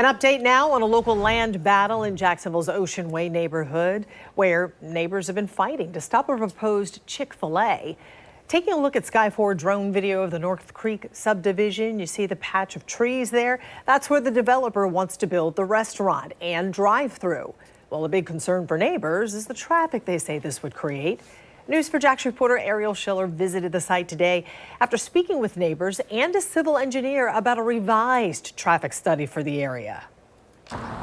An update now on a local land battle in Jacksonville's Oceanway neighborhood, where neighbors have been fighting to stop a proposed Chick-fil-A. Taking a look at Sky 4 drone video of the North Creek subdivision, you see the patch of trees there. That's where the developer wants to build the restaurant and drive-through. Well, a big concern for neighbors is the traffic they say this would create. News4Jax reporter Ariel Schiller visited the site today after speaking with neighbors and a civil engineer about a revised traffic study for the area.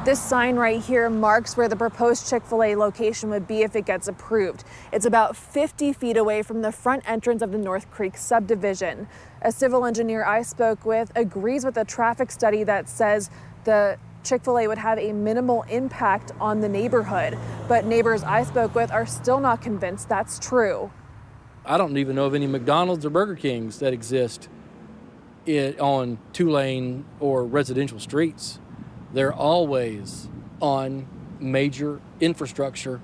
This sign right here marks where the proposed Chick-fil-A location would be if it gets approved. It's about 50 feet away from the front entrance of the North Creek subdivision. A civil engineer I spoke with agrees with a traffic study that says the Chick-fil-A would have a minimal impact on the neighborhood, but neighbors I spoke with are still not convinced that's true. I don't even know of any McDonald's or Burger Kings that exist on two-lane or residential streets. They're always on major infrastructure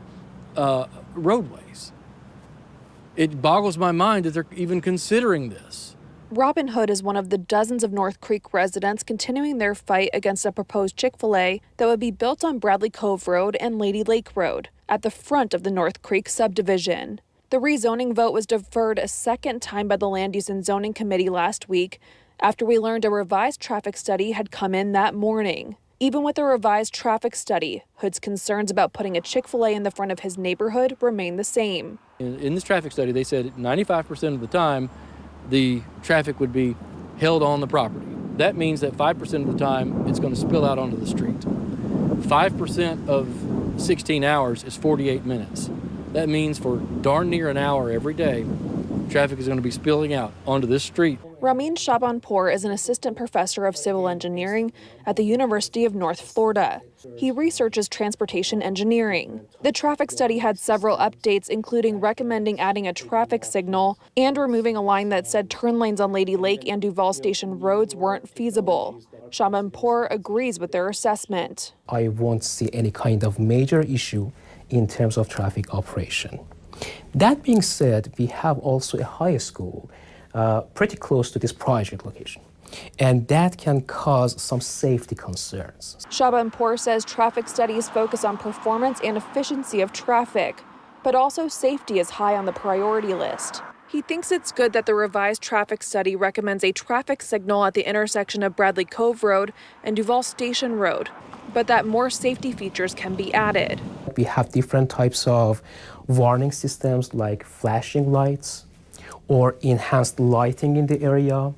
roadways. It boggles my mind that they're even considering this. Robin Hood is one of the dozens of North Creek residents continuing their fight against a proposed Chick-fil-A that would be built on Bradley Cove Road and Lady Lake Road at the front of the North Creek subdivision. The rezoning vote was deferred a second time by the Land Use and Zoning Committee last week after we learned a revised traffic study had come in that morning. Even with a revised traffic study, Hood's concerns about putting a Chick-fil-A in the front of his neighborhood remain the same. In this traffic study, they said 95% of the time, the traffic would be held on the property. That means that 5% of the time, it's going to spill out onto the street. 5% of 16 hours is 48 minutes. That means for darn near an hour every day, traffic is going to be spilling out onto this street. Ramin Shabanpour is an assistant professor of civil engineering at the University of North Florida. He researches transportation engineering. The traffic study had several updates, including recommending adding a traffic signal and removing a line that said turn lanes on Lady Lake and Duval Station roads weren't feasible. Shabanpour agrees with their assessment. I won't see any kind of major issue in terms of traffic operation. That being said, we have also a high school pretty close to this project location, and that can cause some safety concerns. Shabanpour says traffic studies focus on performance and efficiency of traffic, but also safety is high on the priority list. He thinks it's good that the revised traffic study recommends a traffic signal at the intersection of Bradley Cove Road and Duval Station Road, but that more safety features can be added. We have different types of warning systems like flashing lights or enhanced lighting in the area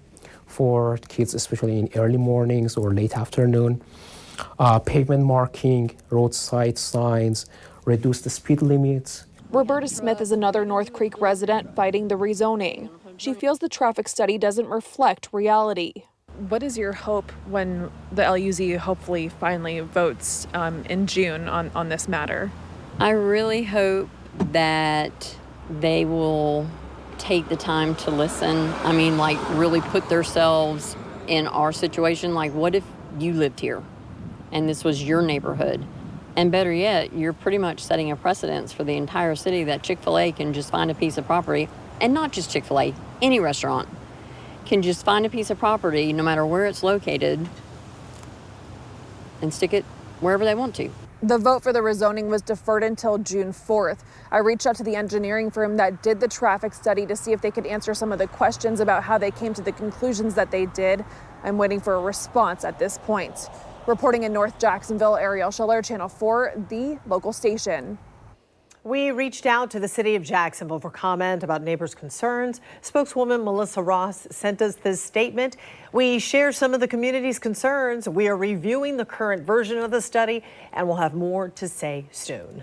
for kids, especially in early mornings or late afternoon, pavement marking, roadside signs, reduce the speed limits. Roberta Smith is another North Creek resident fighting the rezoning. She feels the traffic study doesn't reflect reality. What is your hope when the LUZ hopefully finally votes in June on this matter? I really hope that they will take the time to listen. I mean, like, really put themselves in our situation. Like, what if you lived here and this was your neighborhood? And better yet, you're pretty much setting a precedence for the entire city that Chick-fil-A can just find a piece of property, and not just Chick-fil-A, any restaurant can just find a piece of property, no matter where it's located, and stick it wherever they want to. The vote for the rezoning was deferred until June 4th. I reached out to the engineering firm that did the traffic study to see if they could answer some of the questions about how they came to the conclusions that they did. I'm waiting for a response at this point. Reporting in North Jacksonville, Ariel Schiller, Channel 4, the local station. We reached out to the city of Jacksonville for comment about neighbors' concerns. Spokeswoman Melissa Ross sent us this statement. We share some of the community's concerns. We are reviewing the current version of the study, and we'll have more to say soon.